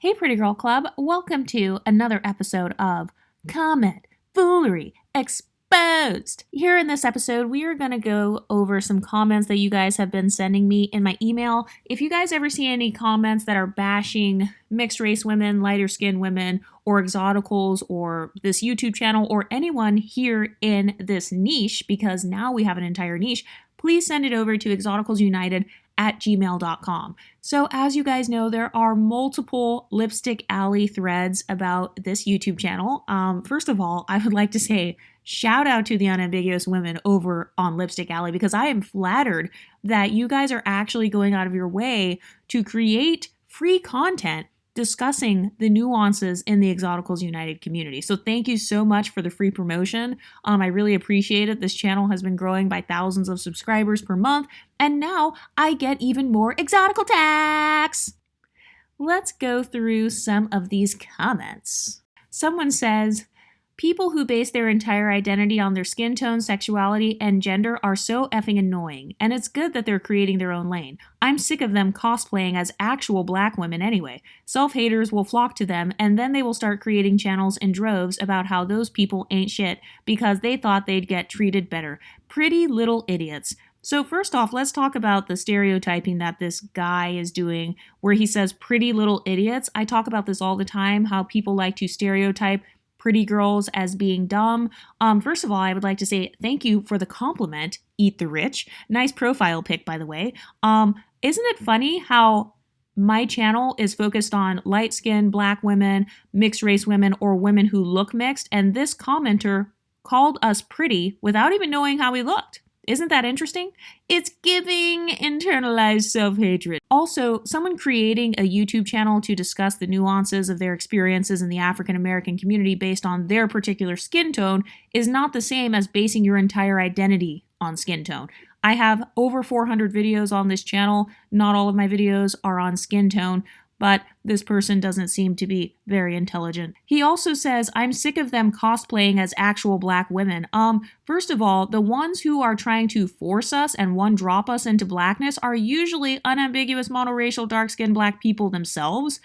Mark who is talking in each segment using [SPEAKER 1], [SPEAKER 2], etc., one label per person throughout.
[SPEAKER 1] Hey, Pretty Girl Club, welcome to another episode of Comment, Foolery, Exposed. Here in this episode, we are going to go over some comments that you guys have been sending me in my email. If you guys ever see any comments that are bashing mixed race women, lighter skinned women, or Exoticals, or this YouTube channel, or anyone here in this niche, because now we have an entire niche, please send it over to exoticalsunited@gmail.com. So as you guys know, there are multiple Lipstick Alley threads about this YouTube channel. First of all, I would like to say shout out to the unambiguous women over on Lipstick Alley, because I am flattered that you guys are actually going out of your way to create free content discussing the nuances in the Exoticals United community. So thank you so much for the free promotion. I really appreciate it. This channel has been growing by thousands of subscribers per month, and now I get even more Exotical tax. Let's go through some of these comments. Someone says, people who base their entire identity on their skin tone, sexuality, and gender are so effing annoying, and it's good that they're creating their own lane. I'm sick of them cosplaying as actual black women anyway. Self-haters will flock to them, and then they will start creating channels in droves about how those people ain't shit because they thought they'd get treated better. Pretty little idiots. So first off, let's talk about the stereotyping that this guy is doing where he says pretty little idiots. I talk about this all the time, how people like to stereotype pretty girls as being dumb. First of all, I would like to say thank you for the compliment, Eat the Rich. Nice profile pic, by the way. Isn't it funny how my channel is focused on light-skinned black women, mixed race women, or women who look mixed, and this commenter called us pretty without even knowing how we looked. Isn't that interesting? It's giving internalized self-hatred. Also, someone creating a YouTube channel to discuss the nuances of their experiences in the African American community based on their particular skin tone is not the same as basing your entire identity on skin tone. I have over 400 videos on this channel. Not all of my videos are on skin tone, but this person doesn't seem to be very intelligent. He also says, I'm sick of them cosplaying as actual black women. First of all, the ones who are trying to force us and one-drop us into blackness are usually unambiguous monoracial dark-skinned black people themselves.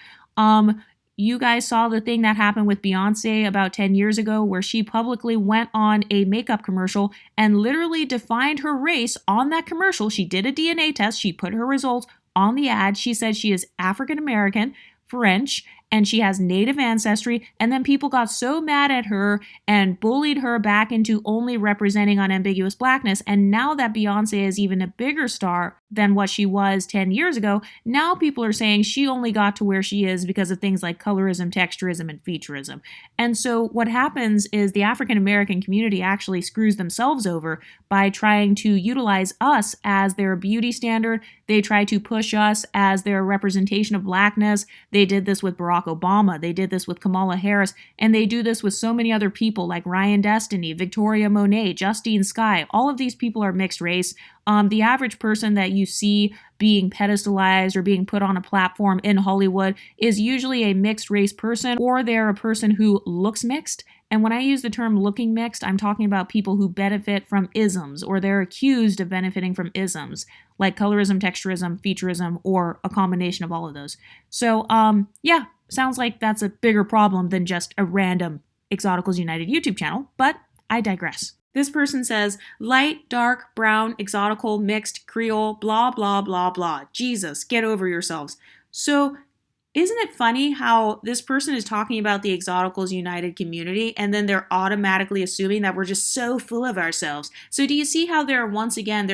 [SPEAKER 1] You guys saw the thing that happened with Beyonce about 10 years ago where she publicly went on a makeup commercial and literally defined her race on that commercial. She did a DNA test. She put her results on the ad. She said she is African American, French, and she has Native ancestry, and then people got so mad at her and bullied her back into only representing unambiguous blackness, and now that Beyonce is even a bigger star than what she was 10 years ago, now people are saying she only got to where she is because of things like colorism, texturism, and featureism. And so what happens is the African American community actually screws themselves over by trying to utilize us as their beauty standard. They try to push us as their representation of blackness. They did this with Barack Obama. They did this with Kamala Harris. And they do this with so many other people like Ryan Destiny, Victoria Monet, Justine Skye. All of these people are mixed race. The average person that you see being pedestalized or being put on a platform in Hollywood is usually a mixed race person, or they're a person who looks mixed. And when I use the term looking mixed, I'm talking about people who benefit from isms, or they're accused of benefiting from isms, like colorism, texturism, featureism, or a combination of all of those. So, yeah, sounds like that's a bigger problem than just a random Exoticals United YouTube channel, but I digress. This person says, light, dark, brown, exotical, mixed, Creole, blah, blah, blah, blah. Jesus, get over yourselves. So, isn't it funny how this person is talking about the Exoticals United community and then they're automatically assuming that we're just so full of ourselves? So do you see how they're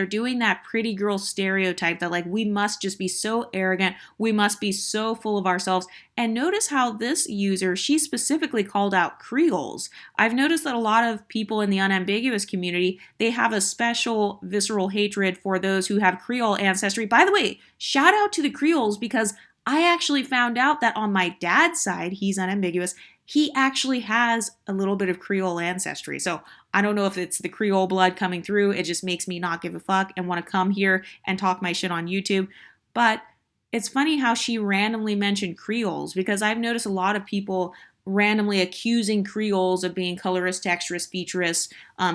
[SPEAKER 1] doing that pretty girl stereotype that like we must just be so arrogant, we must be so full of ourselves. And notice how this user, she specifically called out Creoles. I've noticed that a lot of people in the unambiguous community, they have a special visceral hatred for those who have Creole ancestry. By the way, shout out to the Creoles, because I actually found out that on my dad's side, he's unambiguous, he actually has a little bit of Creole ancestry. So I don't know if it's the Creole blood coming through. It just makes me not give a fuck and want to come here and talk my shit on YouTube. But it's funny how she randomly mentioned Creoles, because I've noticed a lot of people randomly accusing Creoles of being colorist, texturist, featurist,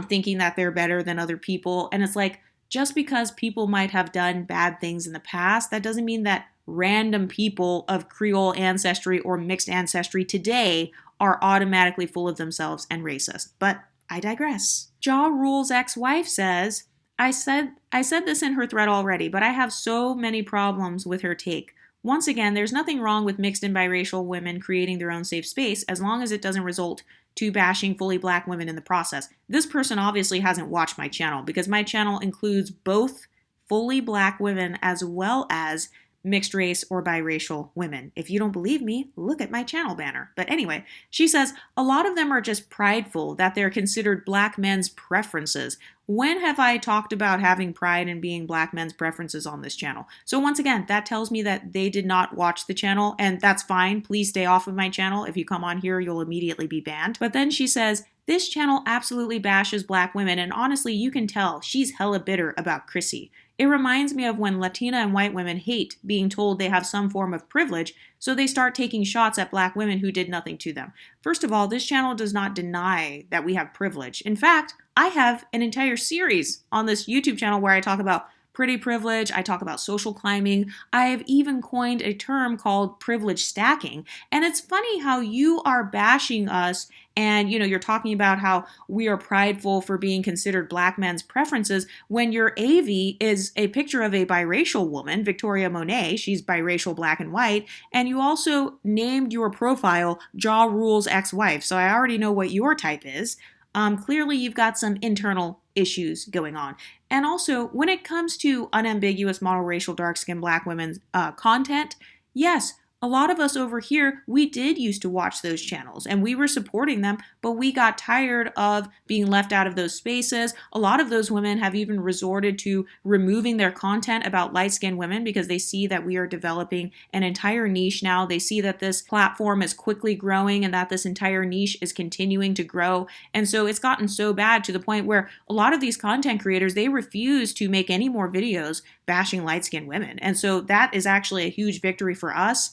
[SPEAKER 1] thinking that they're better than other people. And it's like, just because people might have done bad things in the past, that doesn't mean that random people of Creole ancestry or mixed ancestry today are automatically full of themselves and racist. But I digress. Ja Rule's ex-wife says, I said this in her thread already, but I have so many problems with her take. Once again, there's nothing wrong with mixed and biracial women creating their own safe space as long as it doesn't result to bashing fully black women in the process. This person obviously hasn't watched my channel because my channel includes both fully black women as well as mixed race or biracial women. If you don't believe me, look at my channel banner. But anyway, she says, a lot of them are just prideful that they're considered black men's preferences. When have I talked about having pride in being black men's preferences on this channel? So once again, that tells me that they did not watch the channel, and that's fine. Please stay off of my channel. If you come on here, you'll immediately be banned. But then she says, this channel absolutely bashes black women, and honestly, you can tell she's hella bitter about Chrissy. It reminds me of when Latina and white women hate being told they have some form of privilege, so they start taking shots at black women who did nothing to them. First of all, this channel does not deny that we have privilege. In fact, I have an entire series on this YouTube channel where I talk about pretty privilege, I talk about social climbing. I have even coined a term called privilege stacking. And it's funny how you are bashing us and you're talking about how we are prideful for being considered black men's preferences when your AV is a picture of a biracial woman, Victoria Monet. She's biracial, black and white. And you also named your profile Ja Rule's ex-wife. So I already know what your type is. Clearly, you've got some internal issues going on. And also, when it comes to unambiguous monoracial dark-skinned black women's content, yes, a lot of us over here, we did used to watch those channels and we were supporting them, but we got tired of being left out of those spaces. A lot of those women have even resorted to removing their content about light-skinned women because they see that we are developing an entire niche now. They see that this platform is quickly growing and that this entire niche is continuing to grow. And so it's gotten so bad to the point where a lot of these content creators, they refuse to make any more videos bashing light-skinned women. And so that is actually a huge victory for us.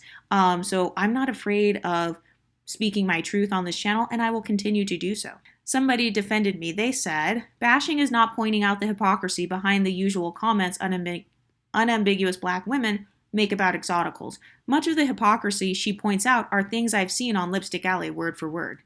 [SPEAKER 1] So I'm not afraid of speaking my truth on this channel, and I will continue to do so. Somebody defended me. They said, bashing is not pointing out the hypocrisy behind the usual comments unambiguous black women make about exoticals. Much of the hypocrisy she points out are things I've seen on Lipstick Alley word for word.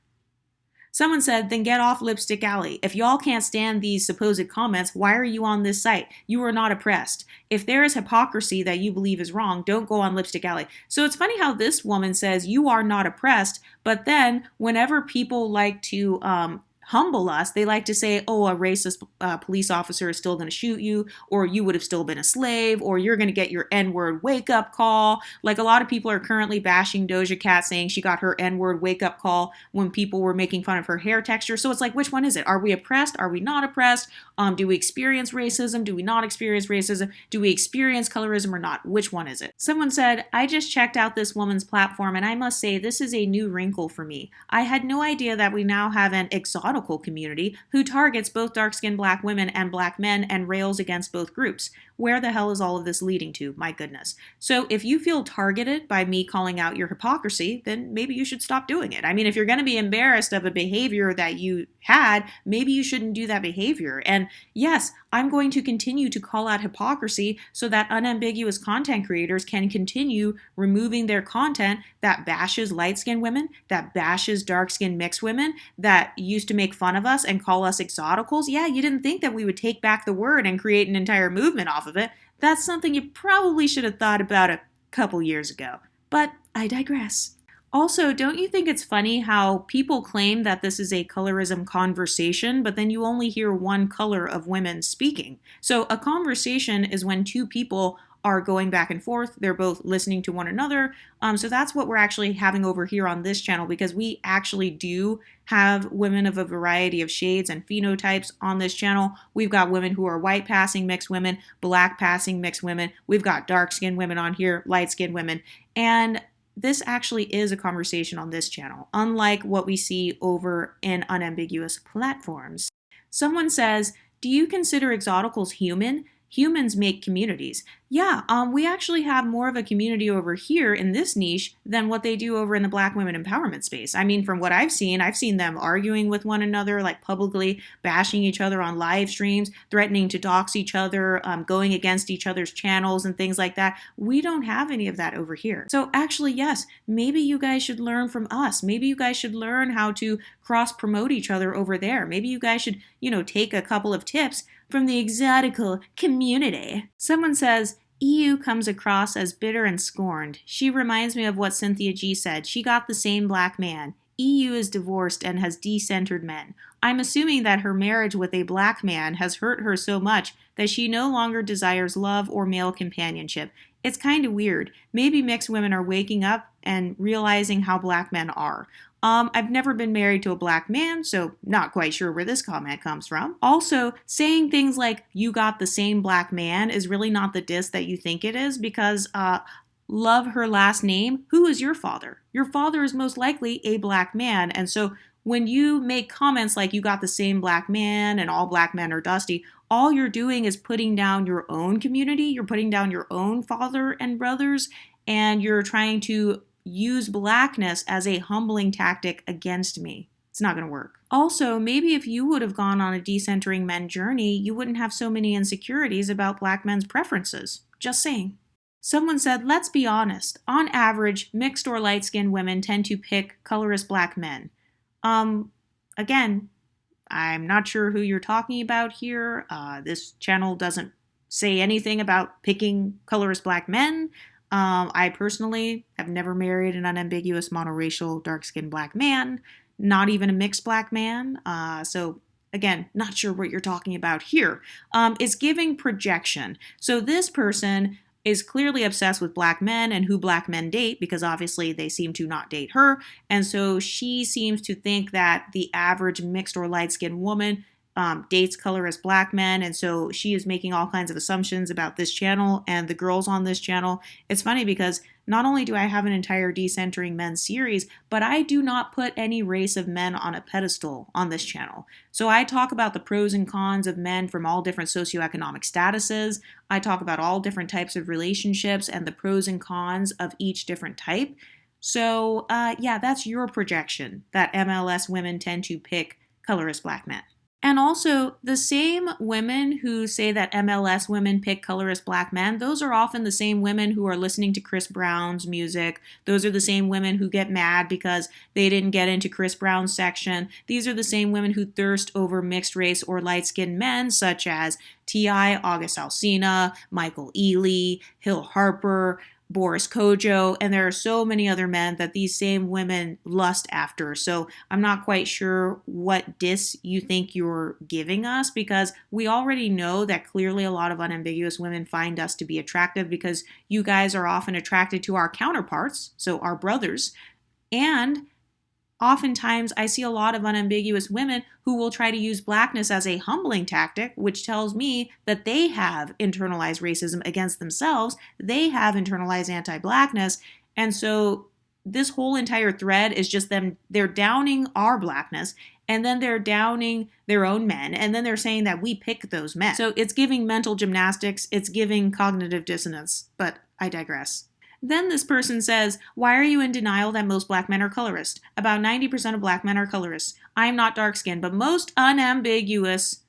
[SPEAKER 1] Someone said, then get off Lipstick Alley. If y'all can't stand these supposed comments, why are you on this site? You are not oppressed. If there is hypocrisy that you believe is wrong, don't go on Lipstick Alley. So it's funny how this woman says you are not oppressed, but then whenever people like to humble us, they like to say, oh, a racist police officer is still going to shoot you, or you would have still been a slave, or you're going to get your N-word wake-up call. Like a lot of people are currently bashing Doja Cat, saying she got her N-word wake-up call when people were making fun of her hair texture. So it's like, which one is it? Are we oppressed? Are we not oppressed? Do we experience racism? Do we not experience racism? Do we experience colorism or not? Which one is it? Someone said, I just checked out this woman's platform and I must say this is a new wrinkle for me. I had no idea that we now have an exotical community who targets both dark-skinned black women and black men and rails against both groups. Where the hell is all of this leading to? My goodness. So if you feel targeted by me calling out your hypocrisy, then maybe you should stop doing it. I mean, if you're going to be embarrassed of a behavior that you had, maybe you shouldn't do that behavior. And yes, I'm going to continue to call out hypocrisy so that unambiguous content creators can continue removing their content that bashes light-skinned women, that bashes dark-skinned mixed women, that used to make fun of us and call us exoticals. Yeah, you didn't think that we would take back the word and create an entire movement off of it. That's something you probably should have thought about a couple years ago. But I digress. Also, don't you think it's funny how people claim that this is a colorism conversation, but then you only hear one color of women speaking? So a conversation is when two people are going back and forth. They're both listening to one another. So that's what we're actually having over here on this channel, because we actually do have women of a variety of shades and phenotypes on this channel. We've got women who are white passing mixed women, black passing mixed women. We've got dark-skinned women on here, light-skinned women. And this actually is a conversation on this channel, unlike what we see over in unambiguous platforms. Someone says, do you consider Exoticals human? Humans make communities. Yeah, we actually have more of a community over here in this niche than what they do over in the Black women empowerment space. I mean, from what I've seen them arguing with one another, like publicly bashing each other on live streams, threatening to dox each other, going against each other's channels and things like that. We don't have any of that over here. So actually, yes, maybe you guys should learn from us. Maybe you guys should learn how to cross promote each other over there. Maybe you guys should, take a couple of tips from the Exotical community. Someone says, EU comes across as bitter and scorned. She reminds me of what Cynthia G said. She got the same black man. EU is divorced and has decentered men. I'm assuming that her marriage with a black man has hurt her so much that she no longer desires love or male companionship. It's kind of weird. Maybe mixed women are waking up and realizing how black men are. I've never been married to a black man, so not quite sure where this comment comes from. Also, saying things like, you got the same black man is really not the diss that you think it is, because love her last name. Who is your father? Your father is most likely a black man, and so when you make comments like you got the same black man and all black men are dusty, all you're doing is putting down your own community, you're putting down your own father and brothers, and you're trying to use blackness as a humbling tactic against me. It's not going to work. Also, maybe if you would have gone on a decentering men journey, you wouldn't have so many insecurities about black men's preferences. Just saying. Someone said, let's be honest. On average, mixed or light-skinned women tend to pick colorist black men. Again, I'm not sure who you're talking about here. This channel doesn't say anything about picking colorist black men. I personally have never married an unambiguous monoracial dark-skinned black man, not even a mixed black man. So again, not sure what you're talking about here. It's giving projection. So this person is clearly obsessed with black men and who black men date, because obviously they seem to not date her. And so she seems to think that the average mixed or light-skinned woman dates colorist black men, and so she is making all kinds of assumptions about this channel and the girls on this channel. It's funny because not only do I have an entire decentering men series, but I do not put any race of men on a pedestal on this channel. So I talk about the pros and cons of men from all different socioeconomic statuses. I talk about all different types of relationships and the pros and cons of each different type. So yeah, that's your projection that MLS women tend to pick colorist black men. And also, the same women who say that MLS women pick colorist black men, those are often the same women who are listening to Chris Brown's music. Those are the same women who get mad because they didn't get into Chris Brown's section. These are the same women who thirst over mixed race or light-skinned men, such as T.I., August Alsina, Michael Ealy, Hill Harper, Boris Kojo, and there are so many other men that these same women lust after. So I'm not quite sure what diss you think you're giving us, because we already know that clearly a lot of unambiguous women find us to be attractive because you guys are often attracted to our counterparts, so our brothers, and oftentimes, I see a lot of unambiguous women who will try to use blackness as a humbling tactic, which tells me that they have internalized racism against themselves. They have internalized anti-blackness. And so this whole entire thread is just them, they're downing our blackness, and then they're downing their own men, and then they're saying that we pick those men. So it's giving mental gymnastics, it's giving cognitive dissonance, but I digress. Then this person says, why are you in denial that most black men are colorist? About 90% of black men are colorists. I am not dark-skinned, but most unambiguous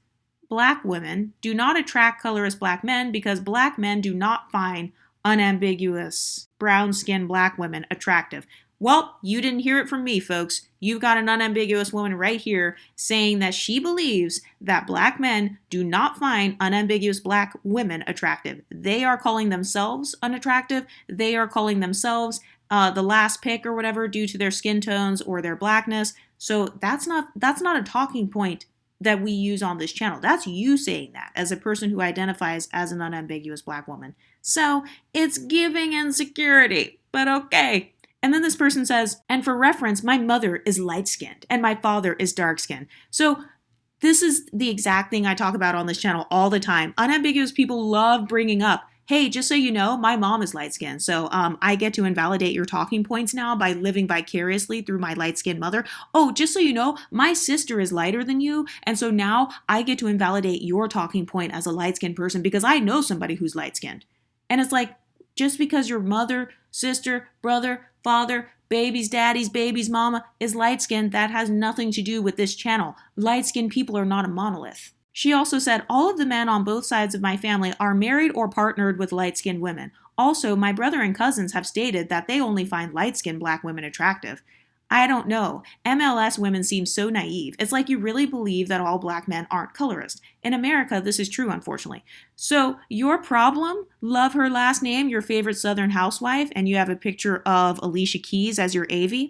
[SPEAKER 1] black women do not attract colorist black men because black men do not find unambiguous brown-skinned black women attractive. Well, you didn't hear it from me, folks. You've got an unambiguous woman right here saying that she believes that black men do not find unambiguous black women attractive. They are calling themselves unattractive. They are calling themselves the last pick or whatever due to their skin tones or their blackness. So that's not a talking point that we use on this channel. That's you saying that as a person who identifies as an unambiguous black woman. So it's giving insecurity, but okay. And then this person says, and for reference, my mother is light-skinned and my father is dark-skinned. So this is the exact thing I talk about on this channel all the time. Unambiguous people love bringing up, Hey, just so you know, my mom is light skinned. So I get to invalidate your talking points now by living vicariously through my light skinned mother. Oh, just so you know, my sister is lighter than you. And so now I get to invalidate your talking point as a light skinned person because I know somebody who's light skinned. And it's like, just because your mother, sister, brother, father, baby's daddy's baby's mama is light skinned, that has nothing to do with this channel. Light skinned people are not a monolith. She also said, all of the men on both sides of my family are married or partnered with light-skinned women. Also, my brother and cousins have stated that they only find light-skinned black women attractive. I don't know. MLS women seem so naive. It's like you really believe that all black men aren't colorist. In America, this is true, unfortunately. So, your problem? Love her last name, your favorite Southern housewife, and you have a picture of Alicia Keys as your AV?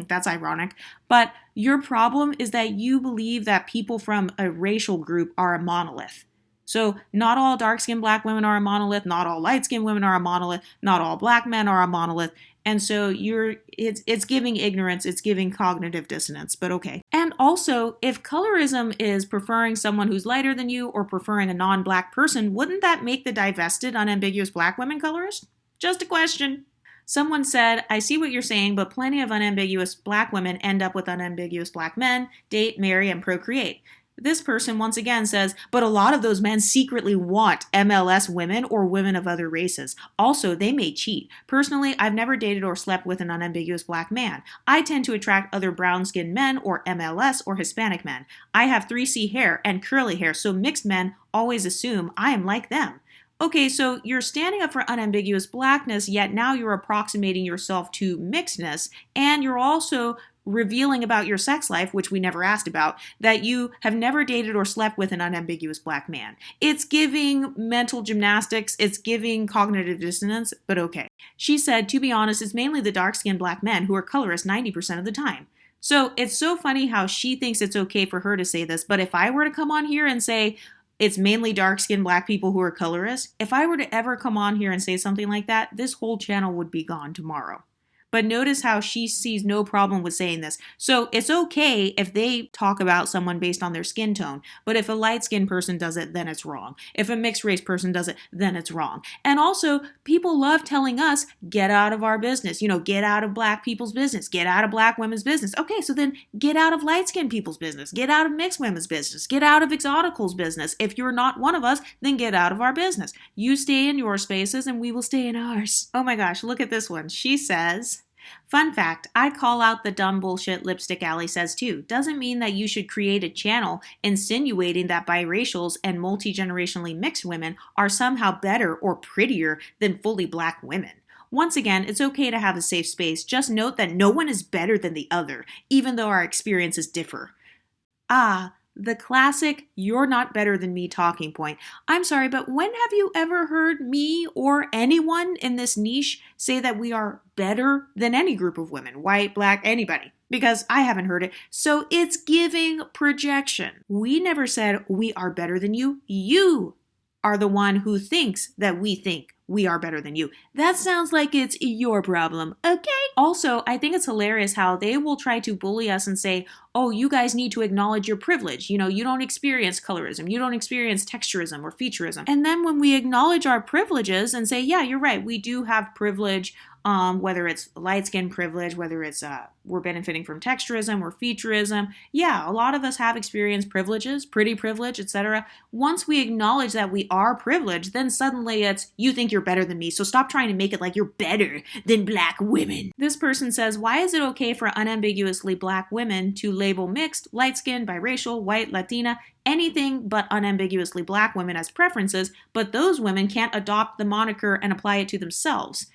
[SPEAKER 1] That's ironic. But your problem is that you believe that people from a racial group are a monolith. So not all dark-skinned black women are a monolith, not all light-skinned women are a monolith, not all black men are a monolith. And so it's giving ignorance, it's giving cognitive dissonance, but okay. And also, if colorism is preferring someone who's lighter than you or preferring a non-black person, wouldn't that make the divested, unambiguous black women colorist? Just a question. Someone said, I see what you're saying, but plenty of unambiguous black women end up with unambiguous black men, date, marry, and procreate. This person once again says, but a lot of those men secretly want MLS women or women of other races. Also, they may cheat. Personally, I've never dated or slept with an unambiguous black man. I tend to attract other brown-skinned men or MLS or Hispanic men. I have 3C hair and curly hair, so mixed men always assume I am like them. Okay, so you're standing up for unambiguous blackness, yet now you're approximating yourself to mixedness, and you're also revealing about your sex life, which we never asked about, that you have never dated or slept with an unambiguous black man. It's giving mental gymnastics, it's giving cognitive dissonance, but okay. She said, to be honest, it's mainly the dark-skinned black men who are colorist 90% of the time. So it's so funny how she thinks it's okay for her to say this, but if I were to come on here and say, it's mainly dark-skinned black people who are colorists, if I were to ever come on here and say something like that, this whole channel would be gone tomorrow. But notice how she sees no problem with saying this. So it's okay if they talk about someone based on their skin tone, but if a light-skinned person does it, then it's wrong. If a mixed-race person does it, then it's wrong. And also, people love telling us, get out of our business. Get out of black people's business. Get out of black women's business. Okay, so then get out of light-skinned people's business. Get out of mixed women's business. Get out of Exoticals' business. If you're not one of us, then get out of our business. You stay in your spaces and we will stay in ours. Oh my gosh, look at this one. She says, fun fact, I call out the dumb bullshit Lipstick Alley says too. Doesn't mean that you should create a channel insinuating that biracials and multi-generationally mixed women are somehow better or prettier than fully black women. Once again, it's okay to have a safe space. Just note that no one is better than the other, even though our experiences differ. The classic, you're not better than me talking point. I'm sorry, but when have you ever heard me or anyone in this niche say that we are better than any group of women, white, black, anybody? Because I haven't heard it. So it's giving projection. We never said we are better than you. You are the one who thinks that we think we are better than you. That sounds like it's your problem, okay? Also, I think it's hilarious how they will try to bully us and say, oh, you guys need to acknowledge your privilege. You don't experience colorism. You don't experience texturism or featureism. And then when we acknowledge our privileges and say, yeah, you're right, we do have privilege, whether it's light skin privilege, whether it's we're benefiting from texturism or featureism. Yeah, a lot of us have experienced privileges, pretty privilege, etc. Once we acknowledge that we are privileged, then suddenly it's, you think you're better than me, so stop trying to make it like you're better than black women. This person says, why is it okay for unambiguously black women to label mixed, light-skinned, biracial, white, Latina, anything but unambiguously black women as preferences, but those women can't adopt the moniker and apply it to themselves?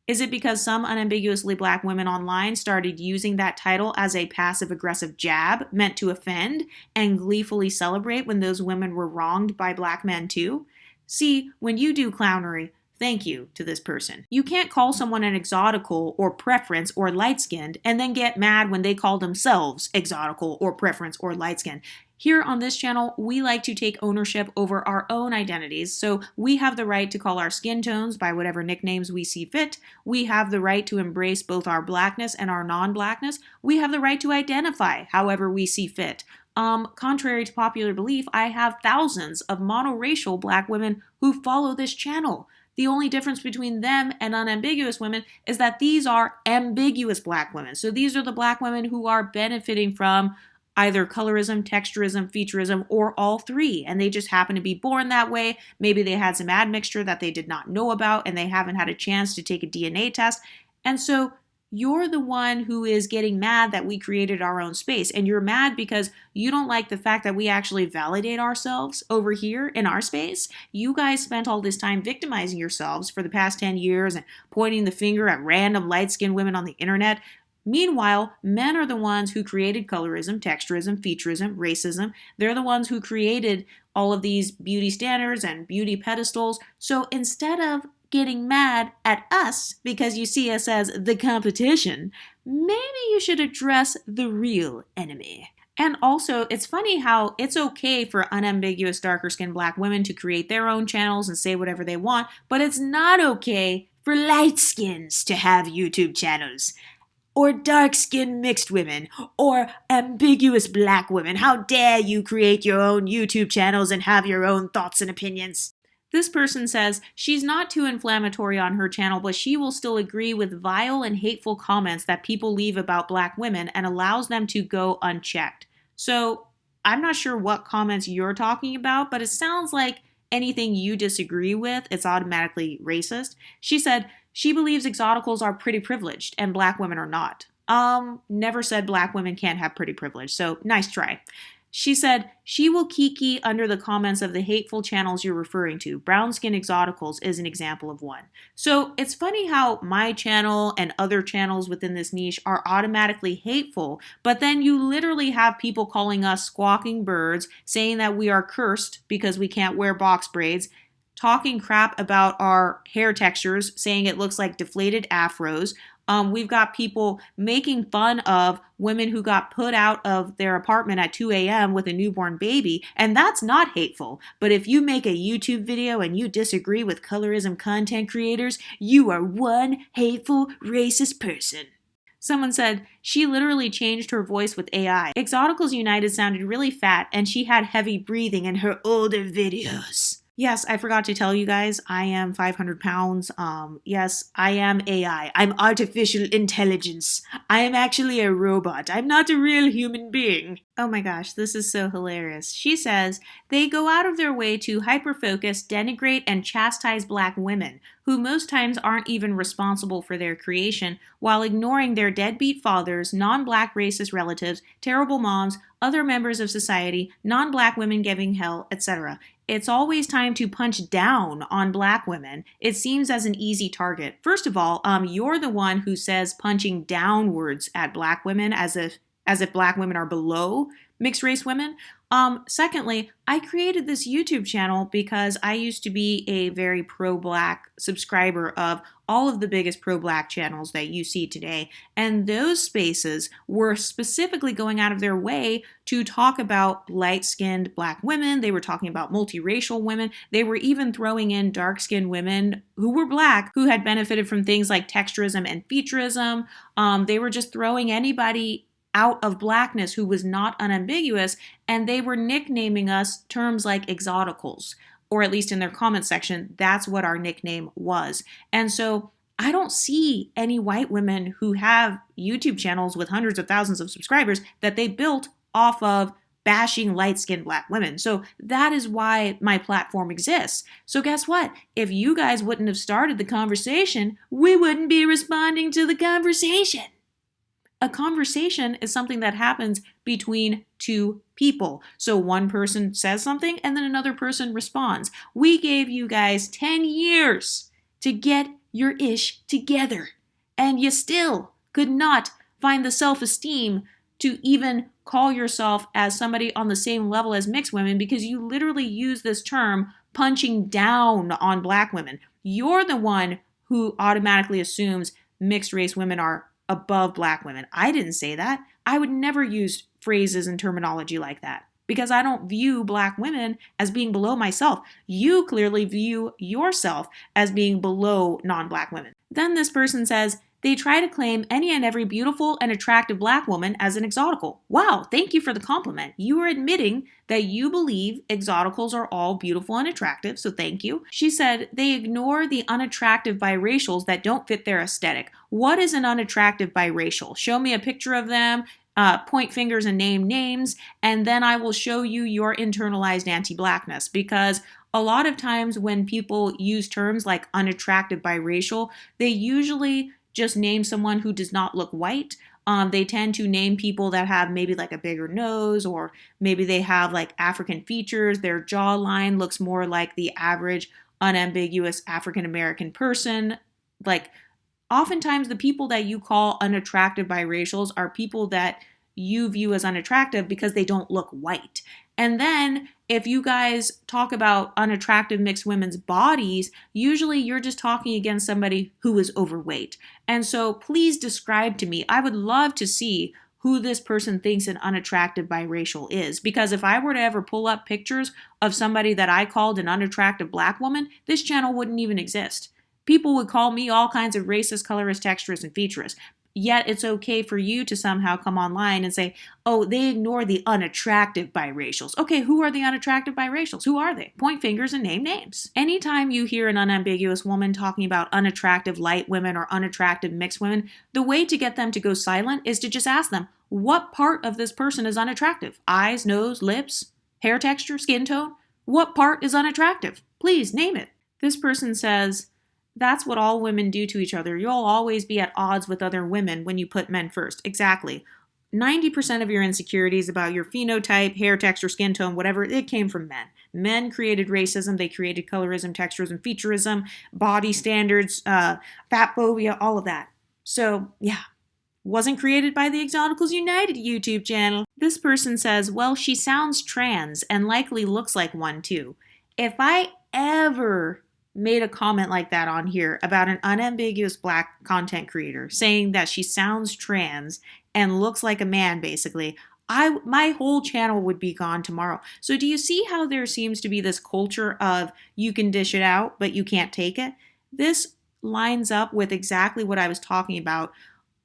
[SPEAKER 1] Is it because some unambiguously black women online started using that title as a passive-aggressive jab meant to offend and gleefully celebrate when those women were wronged by black men too? See, when you do clownery, thank you to this person. You can't call someone an exotical or preference or light-skinned and then get mad when they call themselves exotical or preference or light-skinned. Here on this channel, we like to take ownership over our own identities, so we have the right to call our skin tones by whatever nicknames we see fit. We have the right to embrace both our blackness and our non-blackness. We have the right to identify however we see fit. Contrary to popular belief, I have thousands of monoracial black women who follow this channel. The only difference between them and unambiguous women is that these are ambiguous black women. So these are the black women who are benefiting from either colorism, texturism, featureism, or all three. And they just happen to be born that way. Maybe they had some admixture that they did not know about and they haven't had a chance to take a DNA test. And so you're the one who is getting mad that we created our own space. And you're mad because you don't like the fact that we actually validate ourselves over here in our space. You guys spent all this time victimizing yourselves for the past 10 years and pointing the finger at random light-skinned women on the internet. Meanwhile, men are the ones who created colorism, texturism, featureism, racism. They're the ones who created all of these beauty standards and beauty pedestals. So instead of getting mad at us because you see us as the competition, maybe you should address the real enemy. And also, it's funny how it's okay for unambiguous darker-skinned black women to create their own channels and say whatever they want, but it's not okay for light skins to have YouTube channels. Or dark-skinned mixed women, or ambiguous black women. How dare you create your own YouTube channels and have your own thoughts and opinions? This person says she's not too inflammatory on her channel, but she will still agree with vile and hateful comments that people leave about black women and allows them to go unchecked. So I'm not sure what comments you're talking about, but it sounds like anything you disagree with, it's automatically racist. She said she believes exoticals are pretty privileged and black women are not. Never said black women can't have pretty privilege, so nice try. She said she will kiki under the comments of the hateful channels you're referring to. Brown Skin Exoticals is an example of one. So it's funny how my channel and other channels within this niche are automatically hateful, but then you literally have people calling us squawking birds, saying that we are cursed because we can't wear box braids, talking crap about our hair textures, saying it looks like deflated afros. We've got people making fun of women who got put out of their apartment at 2 a.m. with a newborn baby, and that's not hateful. But if you make a YouTube video and you disagree with colorism content creators, you are one hateful, racist person. Someone said, she literally changed her voice with AI. Exoticals United sounded really fat, and she had heavy breathing in her older videos. Yes, I forgot to tell you guys, I am 500 pounds. Yes, I am AI. I'm artificial intelligence. I am actually a robot. I'm not a real human being. Oh my gosh, this is so hilarious. She says, they go out of their way to hyperfocus, denigrate, and chastise black women, who most times aren't even responsible for their creation, while ignoring their deadbeat fathers, non-black racist relatives, terrible moms, other members of society, non-black women giving hell, etc. It's always time to punch down on black women. It seems as an easy target. First of all, you're the one who says punching downwards at black women as if black women are below mixed race women. Secondly, I created this YouTube channel because I used to be a very pro-black subscriber of all of the biggest pro-black channels that you see today. And those spaces were specifically going out of their way to talk about light-skinned black women. They were talking about multiracial women. They were even throwing in dark-skinned women who were black, who had benefited from things like texturism and featureism. They were just throwing anybody out of blackness who was not unambiguous, and they were nicknaming us terms like exoticals, or at least in their comment section, that's what our nickname was. And so I don't see any white women who have YouTube channels with hundreds of thousands of subscribers that they built off of bashing light-skinned black women. So that is why my platform exists. So guess what? If you guys wouldn't have started the conversation, we wouldn't be responding to the conversation. A conversation is something that happens between two people. So one person says something and then another person responds. We gave you guys 10 years to get your ish together, and you still could not find the self-esteem to even call yourself as somebody on the same level as mixed women, because you literally use this term punching down on black women. You're the one who automatically assumes mixed race women are above black women. I didn't say that. I would never use phrases and terminology like that because I don't view black women as being below myself. You clearly view yourself as being below non-black women. Then this person says, They try to claim any and every beautiful and attractive black woman as an exotical. Wow, thank you for the compliment. You are admitting that you believe exoticals are all beautiful and attractive, so thank you. She said they ignore the unattractive biracials that don't fit their aesthetic. What is an unattractive biracial? Show me a picture of them. Point fingers and name names, and then I will show you your internalized anti-blackness. Because a lot of times when people use terms like unattractive biracial, they usually just name someone who does not look white. They tend to name people that have maybe like a bigger nose, or maybe they have like African features. Their jawline looks more like the average unambiguous African American person. Like, oftentimes the people that you call unattractive biracials are people that you view as unattractive because they don't look white. And then if you guys talk about unattractive mixed women's bodies, usually you're just talking against somebody who is overweight. And so please describe to me, I would love to see who this person thinks an unattractive biracial is. Because if I were to ever pull up pictures of somebody that I called an unattractive black woman, this channel wouldn't even exist. People would call me all kinds of racist, colorist, texturist, and featurist. Yet it's okay for you to somehow come online and say, oh, they ignore the unattractive biracials. Okay, who are the unattractive biracials? Who are they? Point fingers and name names. Anytime you hear an unambiguous woman talking about unattractive light women or unattractive mixed women, the way to get them to go silent is to just ask them, what part of this person is unattractive? Eyes, nose, lips, hair texture, skin tone? What part is unattractive? Please name it. This person says, that's what all women do to each other. You'll always be at odds with other women when you put men first. Exactly. 90% of your insecurities about your phenotype, hair texture, skin tone, whatever, it came from men. Men created racism. They created colorism, texturism, featureism, body standards, fat phobia, all of that. So, yeah. Wasn't created by the Exoticals United YouTube channel. This person says, well, she sounds trans and likely looks like one too. If I ever made a comment like that on here about an unambiguous black content creator saying that she sounds trans and looks like a man, basically, my whole channel would be gone tomorrow. So do you see how there seems to be this culture of you can dish it out, but you can't take it? This lines up with exactly what I was talking about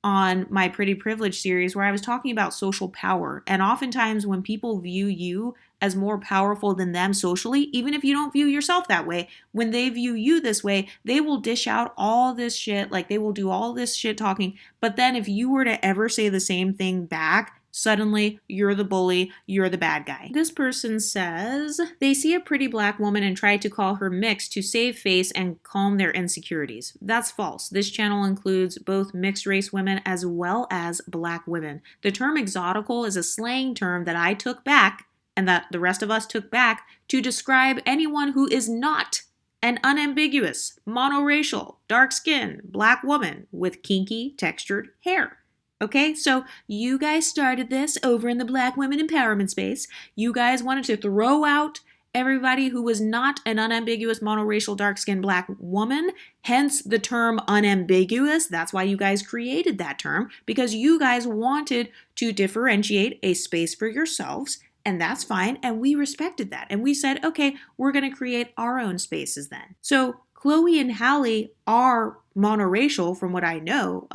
[SPEAKER 1] on my Pretty Privilege series, where I was talking about social power. And oftentimes when people view you as more powerful than them socially, even if you don't view yourself that way, when they view you this way, they will dish out all this shit, like they will do all this shit talking. But then if you were to ever say the same thing back, suddenly you're the bully, you're the bad guy. This person says they see a pretty black woman and try to call her mixed to save face and calm their insecurities. That's false. This channel includes both mixed race women as well as black women. The term exotical is a slang term that I took back and that the rest of us took back to describe anyone who is not an unambiguous, monoracial, dark skin, black woman with kinky, textured hair. Okay, so you guys started this over in the Black Women Empowerment space. You guys wanted to throw out everybody who was not an unambiguous monoracial dark-skinned black woman, hence the term unambiguous. That's why you guys created that term, because you guys wanted to differentiate a space for yourselves, and that's fine, and we respected that. And we said, okay, we're going to create our own spaces then. So Chloe and Hallie are monoracial from what I know.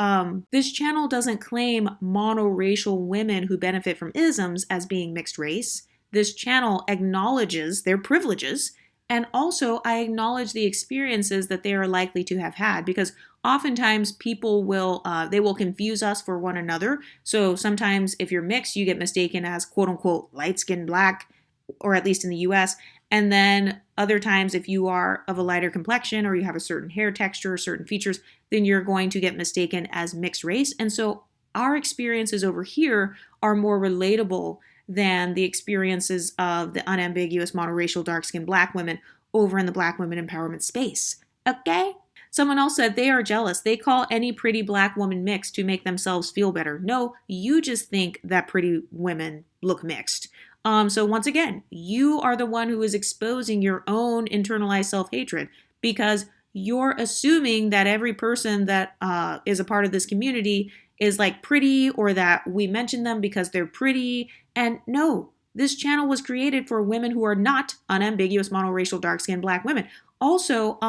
[SPEAKER 1] This channel doesn't claim monoracial women who benefit from isms as being mixed race. This channel acknowledges their privileges, and also I acknowledge the experiences that they are likely to have had, because oftentimes people will they will confuse us for one another. So sometimes if you're mixed, you get mistaken as quote unquote light-skinned black, or at least in the US. And then other times, if you are of a lighter complexion or you have a certain hair texture or certain features, then you're going to get mistaken as mixed race. And so our experiences over here are more relatable than the experiences of the unambiguous monoracial dark-skinned black women over in the Black Women Empowerment space. Okay? Someone else said they are jealous. They call any pretty black woman mixed to make themselves feel better. No, you just think that pretty women look mixed. So once again, you are the one who is exposing your own internalized self-hatred, because you're assuming that every person that is a part of this community is like pretty, or that we mention them because they're pretty. And no, this channel was created for women who are not unambiguous monoracial dark-skinned black women. Also,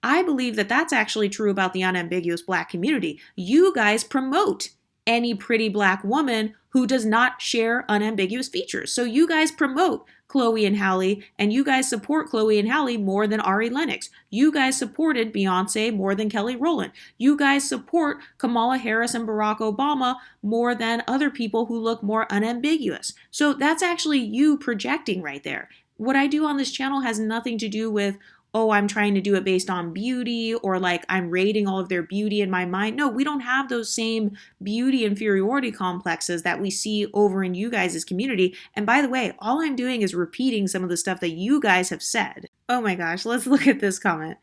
[SPEAKER 1] I believe that that's actually true about the unambiguous Black community. You guys promote any pretty Black woman who does not share unambiguous features. So you guys promote Chloe and Halle, and you guys support Chloe and Halle more than Ari Lennox. You guys supported Beyonce more than Kelly Rowland. You guys support Kamala Harris and Barack Obama more than other people who look more unambiguous. So that's actually you projecting right there. What I do on this channel has nothing to do with, oh, I'm trying to do it based on beauty, or like I'm rating all of their beauty in my mind. No, we don't have those same beauty inferiority complexes that we see over in you guys' community. And by the way, all I'm doing is repeating some of the stuff that you guys have said. Oh my gosh, let's look at this comment.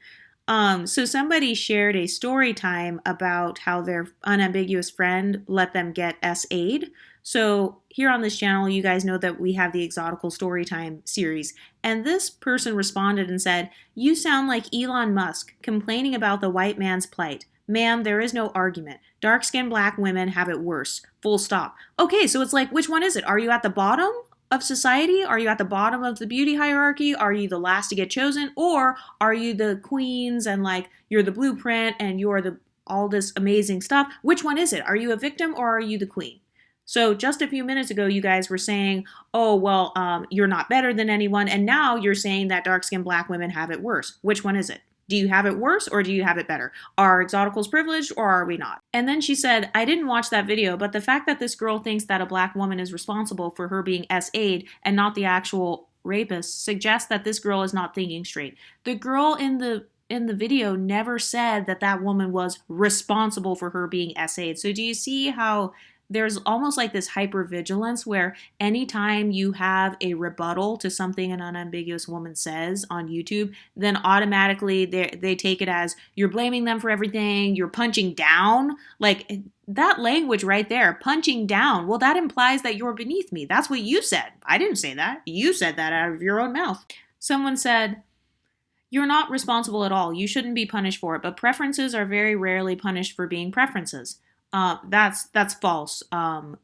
[SPEAKER 1] So somebody shared a story time about how their unambiguous friend let them get SA'd. So here on this channel, you guys know that we have the Exotical Storytime series. And this person responded and said, "You sound like Elon Musk complaining about the white man's plight. Ma'am, there is no argument. Dark-skinned Black women have it worse. Full stop." Okay, so it's like, which one is it? Are you at the bottom of society? Are you at the bottom of the beauty hierarchy? Are you the last to get chosen? Or are you the queens and like you're the blueprint and you're the all this amazing stuff? Which one is it? Are you a victim or are you the queen? So just a few minutes ago, you guys were saying, oh, well, you're not better than anyone. And now you're saying that dark-skinned Black women have it worse. Which one is it? Do you have it worse or do you have it better? Are Exoticals privileged or are we not? And then she said, I didn't watch that video, but the fact that this girl thinks that a Black woman is responsible for her being SA'd and not the actual rapist suggests that this girl is not thinking straight. The girl in the video never said that that woman was responsible for her being SA'd. So do you see how there's almost like this hypervigilance where anytime you have a rebuttal to something an unambiguous woman says on YouTube, then automatically they take it as you're blaming them for everything, you're punching down. Like that language right there, punching down, well, that implies that you're beneath me. That's what you said. I didn't say that. You said that out of your own mouth. Someone said, you're not responsible at all. You shouldn't be punished for it, but preferences are very rarely punished for being preferences. That's false.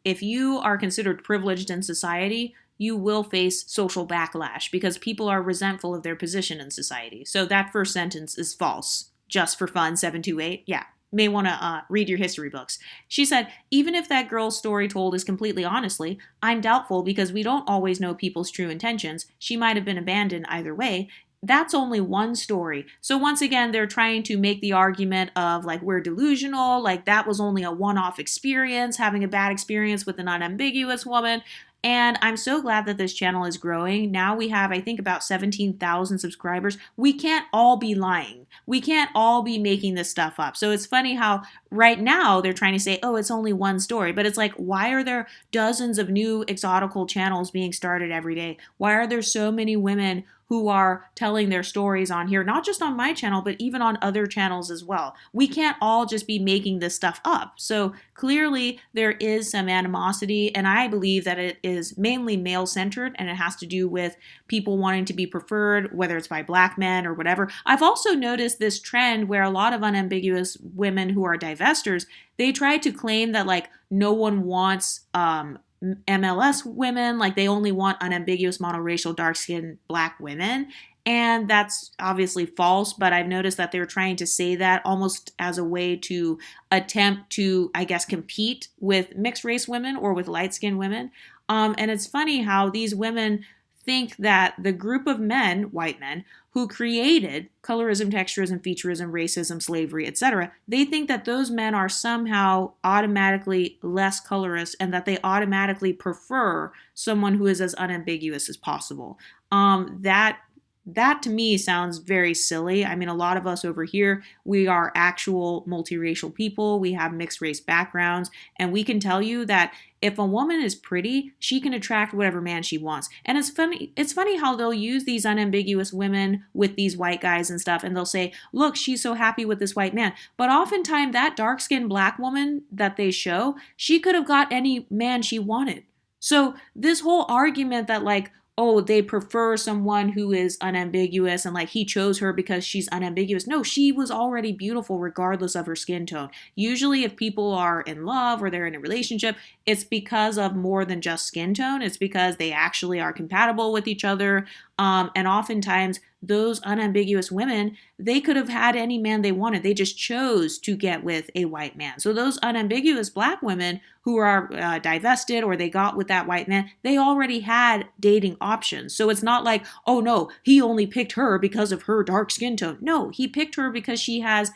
[SPEAKER 1] If you are considered privileged in society, you will face social backlash because people are resentful of their position in society. So that first sentence is false. Just for fun, 728. Yeah, may want to read your history books. She said, even if that girl's story told is completely honestly, I'm doubtful because we don't always know people's true intentions. She might have been abandoned either way. That's only one story. So once again, they're trying to make the argument of like, we're delusional, like that was only a one-off experience, having a bad experience with an unambiguous woman. And I'm so glad that this channel is growing. Now we have, I think, about 17,000 subscribers. We can't all be lying. We can't all be making this stuff up. So it's funny how right now they're trying to say, oh, it's only one story. But it's like, why are there dozens of new Exotical channels being started every day? Why are there so many women who are telling their stories on here, not just on my channel, but even on other channels as well? We can't all just be making this stuff up. So clearly there is some animosity, and I believe that it is mainly male-centered, and it has to do with people wanting to be preferred, whether it's by Black men or whatever. I've also noticed this trend where a lot of unambiguous women who are divestors, they try to claim that like no one wants MLS women, like they only want unambiguous monoracial dark-skinned Black women. And that's obviously false, but I've noticed that they're trying to say that almost as a way to attempt to, I guess, compete with mixed race women or with light-skinned women. And it's funny how these women think that the group of men, white men, who created colorism, texturism, featureism, racism, slavery, etc., they think that those men are somehow automatically less colorist and that they automatically prefer someone who is as unambiguous as possible. That to me sounds very silly. I mean, a lot of us over here, we are actual multiracial people. We have mixed race backgrounds, and we can tell you that if a woman is pretty, she can attract whatever man she wants. And it's funny how they'll use these unambiguous women with these white guys and stuff, and they'll say, look, she's so happy with this white man. But oftentimes that dark-skinned Black woman that they show, she could have got any man she wanted. So this whole argument that like, oh, they prefer someone who is unambiguous and like he chose her because she's unambiguous. No, she was already beautiful regardless of her skin tone. Usually if people are in love or they're in a relationship, it's because of more than just skin tone. It's because they actually are compatible with each other. And oftentimes those unambiguous women, they could have had any man they wanted. They just chose to get with a white man. So those unambiguous black women who are divested or they got with that white man, they already had dating options. So it's not like, oh no, he only picked her because of her dark skin tone. No, he picked her because she has,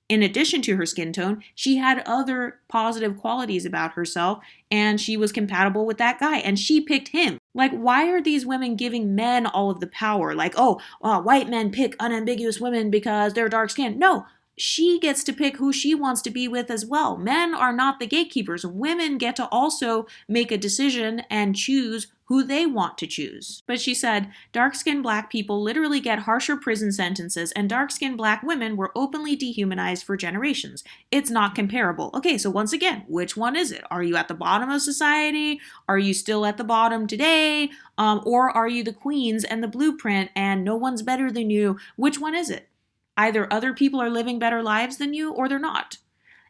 [SPEAKER 1] in addition to her skin tone, she had other positive qualities about herself and she was compatible with that guy and she picked him. Like, why are these women giving men all of the power? Like, oh, white men pick unambiguous women because they're dark skinned. No, she gets to pick who she wants to be with as well. Men are not the gatekeepers. Women get to also make a decision and choose who they want to choose. But she said, dark-skinned black people literally get harsher prison sentences and dark-skinned black women were openly dehumanized for generations. It's not comparable. Okay, so once again, which one is it? Are you at the bottom of society? Are you still at the bottom today? Or are you the queens and the blueprint and no one's better than you? Which one is it? Either other people are living better lives than you or they're not.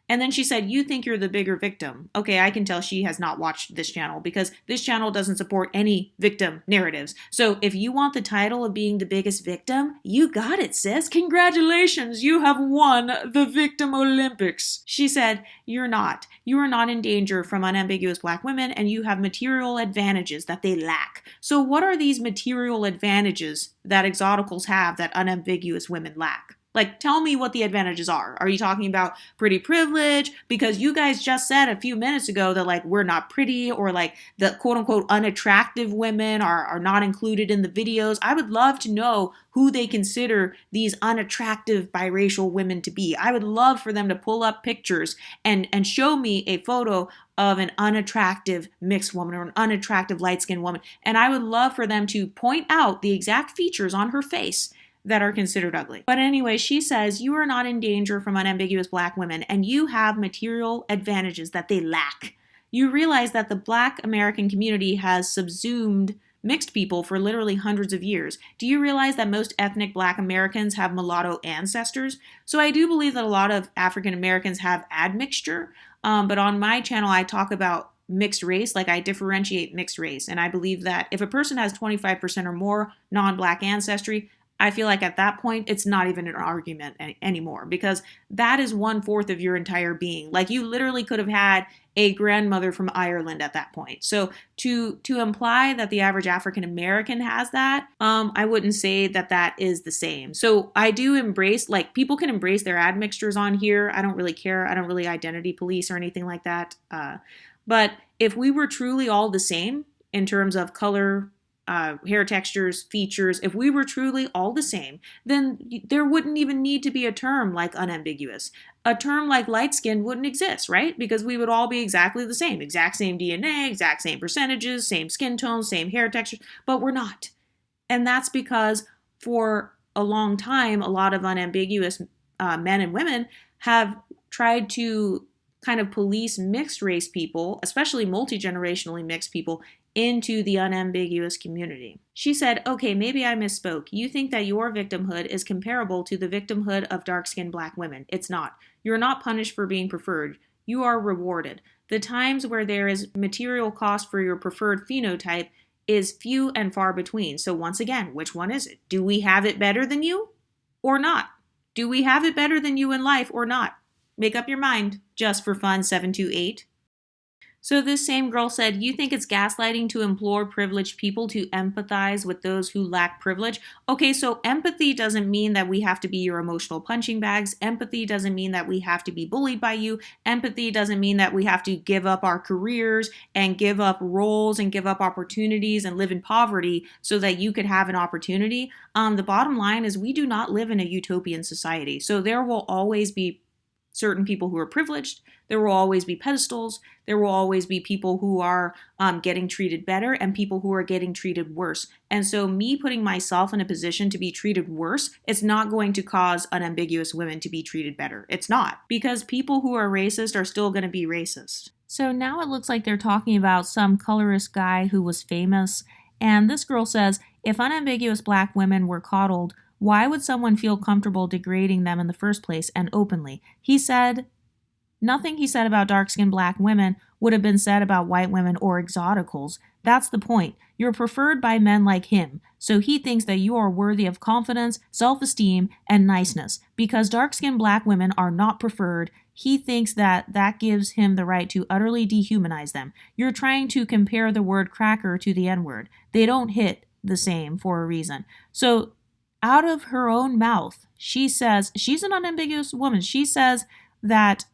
[SPEAKER 1] And then she said, you think you're the bigger victim. Okay, I can tell she has not watched this channel because this channel doesn't support any victim narratives. So if you want the title of being the biggest victim, you got it, sis. Congratulations, you have won the Victim Olympics. She said, you're not. You are not in danger from unambiguous black women and you have material advantages that they lack. So what are these material advantages that exoticals have that unambiguous women lack? Like, tell me what the advantages are. Are you talking about pretty privilege? Because you guys just said a few minutes ago that, like, we're not pretty or, like, the quote-unquote unattractive women are not included in the videos. I would love to know who they consider these unattractive biracial women to be. I would love for them to pull up pictures and show me a photo of an unattractive mixed woman or an unattractive light-skinned woman. And I would love for them to point out the exact features on her face that are considered ugly. But anyway, she says, you are not in danger from unambiguous black women and you have material advantages that they lack. You realize that the black American community has subsumed mixed people for literally hundreds of years. Do you realize that most ethnic black Americans have mulatto ancestors? So I do believe that a lot of African Americans have admixture, but on my channel I talk about mixed race, like I differentiate mixed race. And I believe that if a person has 25% or more non-black ancestry, I feel like at that point, it's not even an argument anymore because that is 1/4 of your entire being. Like you literally could have had a grandmother from Ireland at that point. So to imply that the average African American has that, I wouldn't say that that is the same. So I do embrace, like people can embrace their admixtures on here. I don't really care. I don't really identity police or anything like that. But if we were truly all the same in terms of color, hair textures, features, if we were truly all the same, then there wouldn't even need to be a term like unambiguous. A term like light skin wouldn't exist, right? Because we would all be exactly the same, exact same DNA, exact same percentages, same skin tones, same hair texture, but we're not. And that's because for a long time, a lot of unambiguous men and women have tried to kind of police mixed race people, especially multi-generationally mixed people, into the unambiguous community. She said, okay, maybe I misspoke. You think that your victimhood is comparable to the victimhood of dark-skinned black women. It's not. You're not punished for being preferred. You are rewarded. The times where there is material cost for your preferred phenotype is few and far between. So once again, which one is it? Do we have it better than you or not? Do we have it better than you in life or not? Make up your mind. Just for fun, 728. So this same girl said, you think it's gaslighting to implore privileged people to empathize with those who lack privilege? Okay, so empathy doesn't mean that we have to be your emotional punching bags. Empathy doesn't mean that we have to be bullied by you. Empathy doesn't mean that we have to give up our careers and give up roles and give up opportunities and live in poverty so that you could have an opportunity. The bottom line is we do not live in a utopian society. So there will always be certain people who are privileged. There will always be pedestals. There will always be people who are getting treated better and people who are getting treated worse. And so me putting myself in a position to be treated worse, it's not going to cause unambiguous women to be treated better. It's not. Because people who are racist are still going to be racist. So now it looks like they're talking about some colorist guy who was famous. And this girl says, if unambiguous black women were coddled, why would someone feel comfortable degrading them in the first place and openly? He said, nothing he said about dark-skinned black women would have been said about white women or exoticals. That's the point. You're preferred by men like him, so he thinks that you are worthy of confidence, self-esteem, and niceness. Because dark-skinned black women are not preferred, he thinks that that gives him the right to utterly dehumanize them. You're trying to compare the word cracker to the N-word. They don't hit the same for a reason. So out of her own mouth, she says, she's an unambiguous woman. She says that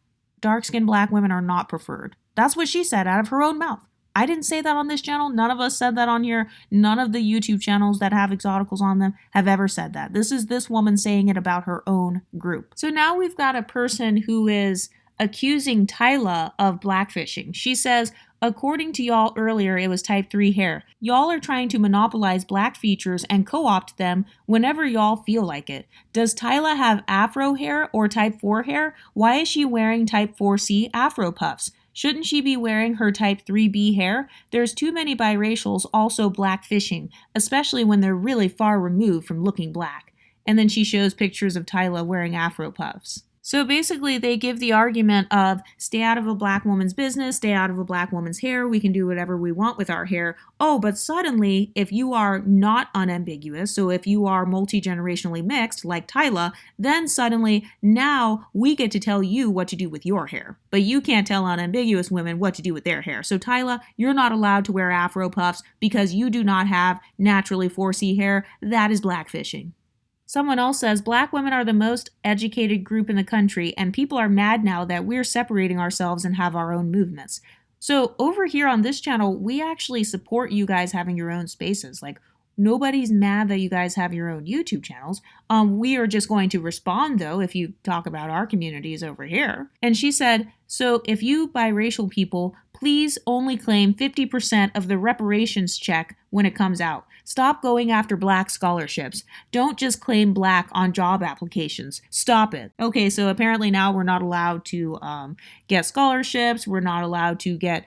[SPEAKER 1] dark-skinned black women are not preferred. That's what she said out of her own mouth. I didn't say that on this channel. None of us said that on here. None of the YouTube channels that have Exoticals on them have ever said that. This is this woman saying it about her own group. So now we've got a person who is accusing Tyla of blackfishing. She says, according to y'all earlier, it was type 3 hair. Y'all are trying to monopolize black features and co-opt them whenever y'all feel like it. Does Tyla have afro hair or type 4 hair? Why is she wearing type 4C afro puffs? Shouldn't she be wearing her type 3B hair? There's too many biracials also black fishing, especially when they're really far removed from looking black. And then she shows pictures of Tyla wearing afro puffs. So basically, they give the argument of stay out of a black woman's business, stay out of a black woman's hair, we can do whatever we want with our hair. Oh, but suddenly, if you are not unambiguous, so if you are multi-generationally mixed, like Tyla, then suddenly, now we get to tell you what to do with your hair. But you can't tell unambiguous women what to do with their hair. So Tyla, you're not allowed to wear afro puffs because you do not have naturally 4C hair. That is blackfishing. Someone else says, black women are the most educated group in the country, and people are mad now that we're separating ourselves and have our own movements. So over here on this channel, we actually support you guys having your own spaces. Like, nobody's mad that you guys have your own YouTube channels. We are just going to respond, though, if you talk about our communities over here. And she said, so if you biracial people, please only claim 50% of the reparations check when it comes out. Stop going after black scholarships. Don't just claim black on job applications. Stop it. Okay, so apparently now we're not allowed to get scholarships. We're not allowed to get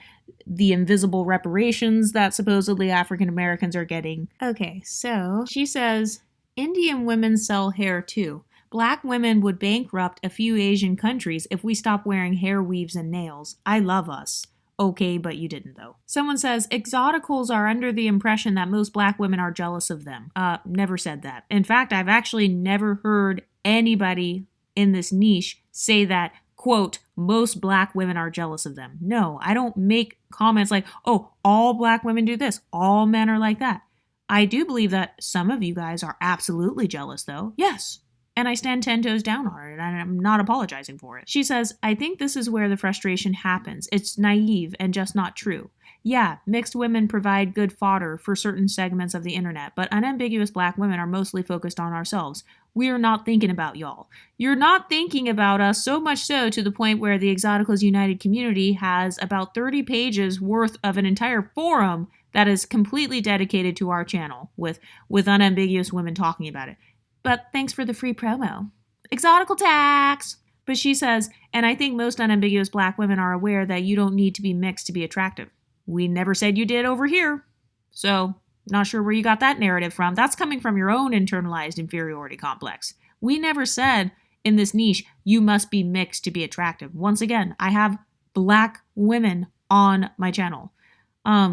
[SPEAKER 1] the invisible reparations that supposedly African Americans are getting. Okay, so she says, Indian women sell hair too. Black women would bankrupt a few Asian countries if we stop wearing hair weaves and nails. I love us. Okay, but you didn't, though. Someone says, Exoticals are under the impression that most black women are jealous of them. Never said that. In fact, I've actually never heard anybody in this niche say that, quote, most black women are jealous of them. No, I don't make comments like, oh, all black women do this, all men are like that. I do believe that some of you guys are absolutely jealous, though. Yes. And I stand 10 toes down on it, and I'm not apologizing for it. She says, I think this is where the frustration happens. It's naive and just not true. Yeah, mixed women provide good fodder for certain segments of the internet, but unambiguous black women are mostly focused on ourselves. We are not thinking about y'all. You're not thinking about us, so much so to the point where the Exoticals United community has about 30 pages worth of an entire forum that is completely dedicated to our channel with unambiguous women talking about it. But thanks for the free promo. Exotical tax! But she says, and I think most unambiguous black women are aware that you don't need to be mixed to be attractive. We never said you did over here. So, not sure where you got that narrative from. That's coming from your own internalized inferiority complex. We never said in this niche, you must be mixed to be attractive. Once again, I have black women on my channel.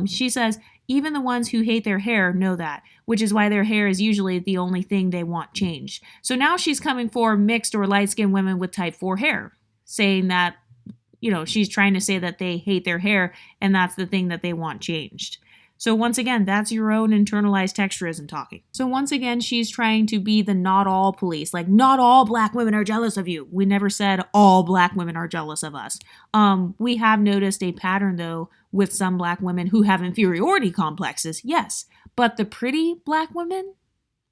[SPEAKER 1] She says, even the ones who hate their hair know that, which is why their hair is usually the only thing they want changed. So now she's coming for mixed or light-skinned women with type 4 hair, saying that, she's trying to say that they hate their hair and that's the thing that they want changed. So once again, that's your own internalized texturism talking. So once again, she's trying to be the not all police, like not all black women are jealous of you. We never said all black women are jealous of us. We have noticed a pattern though with some black women who have inferiority complexes, yes. But the pretty black women,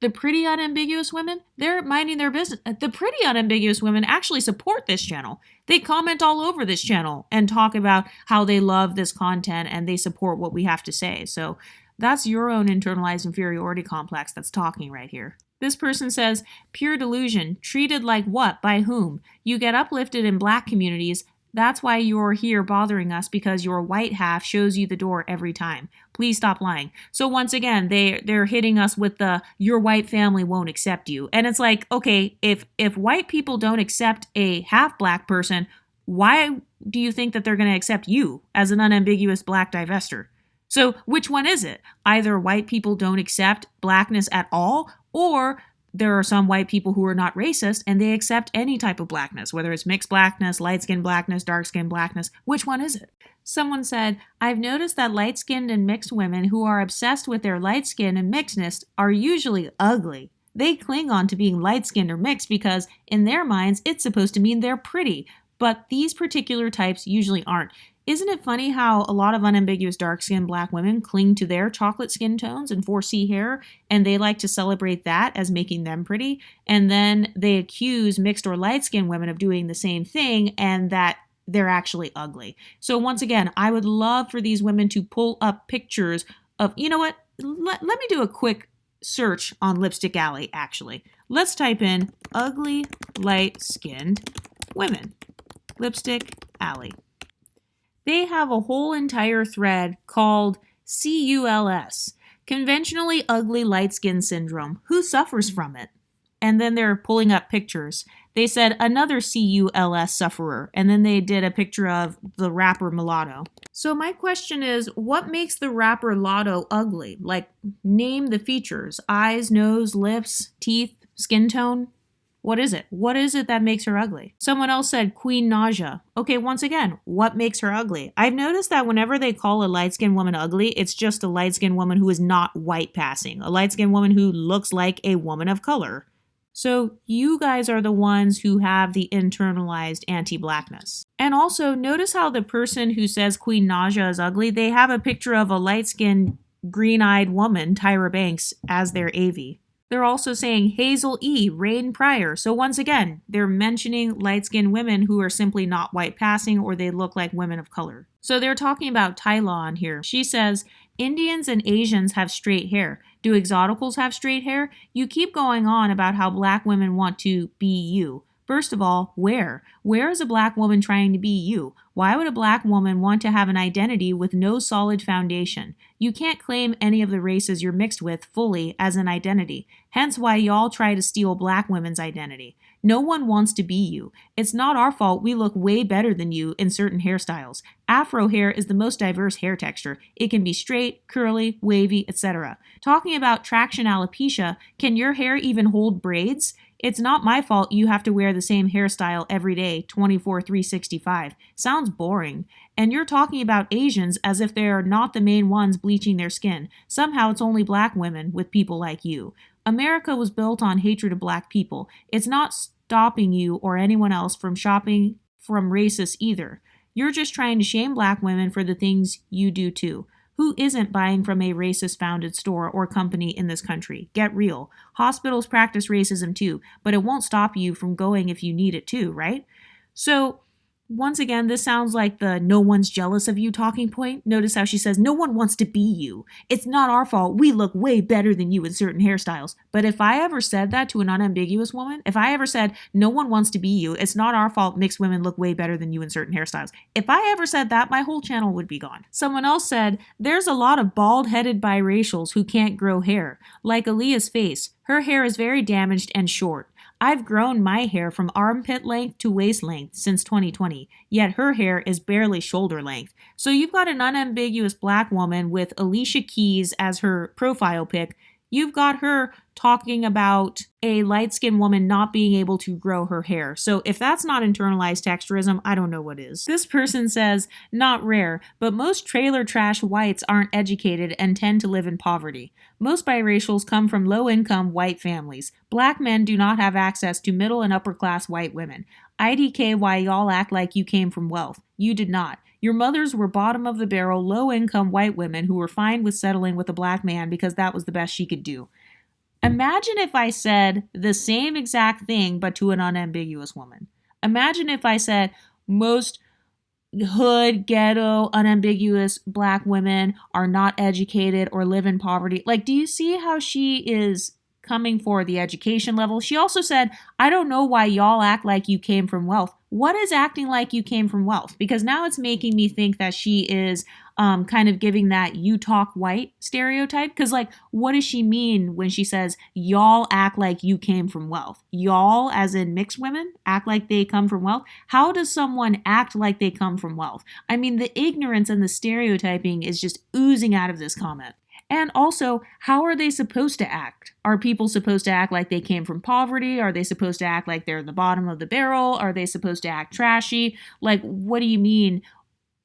[SPEAKER 1] the pretty unambiguous women, they're minding their business. The pretty unambiguous women actually support this channel. They comment all over this channel and talk about how they love this content and they support what we have to say. So that's your own internalized inferiority complex that's talking right here. This person says, pure delusion, treated like what, by whom? You get uplifted in black communities. That's why you're here bothering us, because your white half shows you the door every time. Please stop lying. So once again, they're hitting us with the your white family won't accept you. And it's like, okay, if white people don't accept a half black person, why do you think that they're going to accept you as an unambiguous black divester? So which one is it? Either white people don't accept blackness at all, or there are some white people who are not racist and they accept any type of blackness, whether it's mixed blackness, light-skinned blackness, dark-skinned blackness. Which one is it? Someone said, I've noticed that light-skinned and mixed women who are obsessed with their light skin and mixedness are usually ugly. They cling on to being light-skinned or mixed because, in their minds, it's supposed to mean they're pretty. But these particular types usually aren't. Isn't it funny how a lot of unambiguous dark-skinned black women cling to their chocolate skin tones and 4C hair, and they like to celebrate that as making them pretty, and then they accuse mixed or light-skinned women of doing the same thing and that they're actually ugly. So once again, I would love for these women to pull up pictures of, you know what, let me do a quick search on Lipstick Alley, actually. Let's type in ugly light-skinned women. Lipstick Alley. They have a whole entire thread called CULS, Conventionally Ugly Light Skin Syndrome. Who suffers from it? And then they're pulling up pictures. They said another CULS sufferer, and then they did a picture of the rapper Mulatto. So my question is, what makes the rapper Lotto ugly? Like, name the features. Eyes, nose, lips, teeth, skin tone. What is it? What is it that makes her ugly? Someone else said Queen Nausea. Okay, once again, what makes her ugly? I've noticed that whenever they call a light-skinned woman ugly, it's just a light-skinned woman who is not white passing. A light-skinned woman who looks like a woman of color. So you guys are the ones who have the internalized anti-blackness. And also, notice how the person who says Queen Nausea is ugly, they have a picture of a light-skinned, green-eyed woman, Tyra Banks, as their AV. They're also saying Hazel E., Rain Pryor. So once again, they're mentioning light-skinned women who are simply not white passing or they look like women of color. So they're talking about Tyla on here. She says, Indians and Asians have straight hair. Do Exoticals have straight hair? You keep going on about how black women want to be you. First of all, where? Where is a black woman trying to be you? Why would a black woman want to have an identity with no solid foundation? You can't claim any of the races you're mixed with fully as an identity. Hence why y'all try to steal black women's identity. No one wants to be you. It's not our fault we look way better than you in certain hairstyles. Afro hair is the most diverse hair texture. It can be straight, curly, wavy, etc. Talking about traction alopecia, can your hair even hold braids? It's not my fault you have to wear the same hairstyle every day, 24/365. Sounds boring. And you're talking about Asians as if they're not the main ones bleaching their skin. Somehow it's only black women with people like you. America was built on hatred of black people. It's not stopping you or anyone else from shopping from racists either. You're just trying to shame black women for the things you do too. Who isn't buying from a racist-founded store or company in this country? Get real. Hospitals practice racism too, but it won't stop you from going if you need it too, right? So, once again, this sounds like the no one's jealous of you talking point. Notice how she says, no one wants to be you. It's not our fault. We look way better than you in certain hairstyles. But if I ever said that to an unambiguous woman, if I ever said, no one wants to be you, it's not our fault mixed women look way better than you in certain hairstyles. If I ever said that, my whole channel would be gone. Someone else said, there's a lot of bald-headed biracials who can't grow hair. Like Aaliyah's face. Her hair is very damaged and short. I've grown my hair from armpit length to waist length since 2020, yet her hair is barely shoulder length. So you've got an unambiguous black woman with Alicia Keys as her profile pic. You've got her talking about a light-skinned woman not being able to grow her hair. So if that's not internalized texturism, I don't know what is. This person says, not rare, but most trailer trash whites aren't educated and tend to live in poverty. Most biracials come from low-income white families. Black men do not have access to middle and upper-class white women. IDK why y'all act like you came from wealth. You did not. Your mothers were bottom-of-the-barrel, low-income white women who were fine with settling with a black man because that was the best she could do. Imagine if I said the same exact thing but to an unambiguous woman. Imagine if I said most hood, ghetto, unambiguous black women are not educated or live in poverty. Like, do you see how she is coming for the education level? She also said, I don't know why y'all act like you came from wealth. What is acting like you came from wealth? Because now it's making me think that she is kind of giving that you talk white stereotype. Because, like, what does she mean when she says, y'all act like you came from wealth? Y'all, as in mixed women, act like they come from wealth? How does someone act like they come from wealth? I mean, the ignorance and the stereotyping is just oozing out of this comment. And also, how are they supposed to act? Are people supposed to act like they came from poverty? Are they supposed to act like they're in the bottom of the barrel? Are they supposed to act trashy? Like, what do you mean?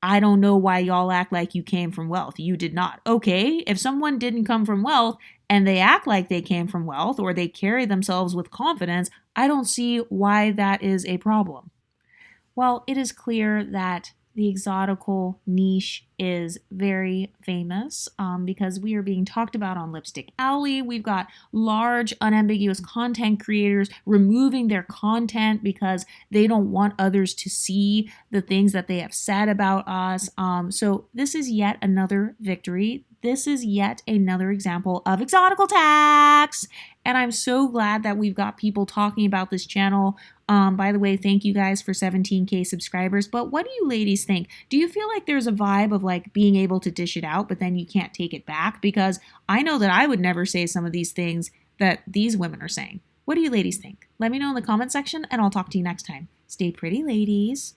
[SPEAKER 1] I don't know why y'all act like you came from wealth. You did not. Okay, if someone didn't come from wealth and they act like they came from wealth or they carry themselves with confidence, I don't see why that is a problem. Well, it is clear that the exotical niche is very famous because we are being talked about on Lipstick Alley. We've got large, unambiguous content creators removing their content because they don't want others to see the things that they have said about us. So this is yet another victory. This is yet another example of exotical tax. And I'm so glad that we've got people talking about this channel. By the way, thank you guys for 17K subscribers. But what do you ladies think? Do you feel like there's a vibe of like being able to dish it out, but then you can't take it back? Because I know that I would never say some of these things that these women are saying. What do you ladies think? Let me know in the comment section and I'll talk to you next time. Stay pretty, ladies.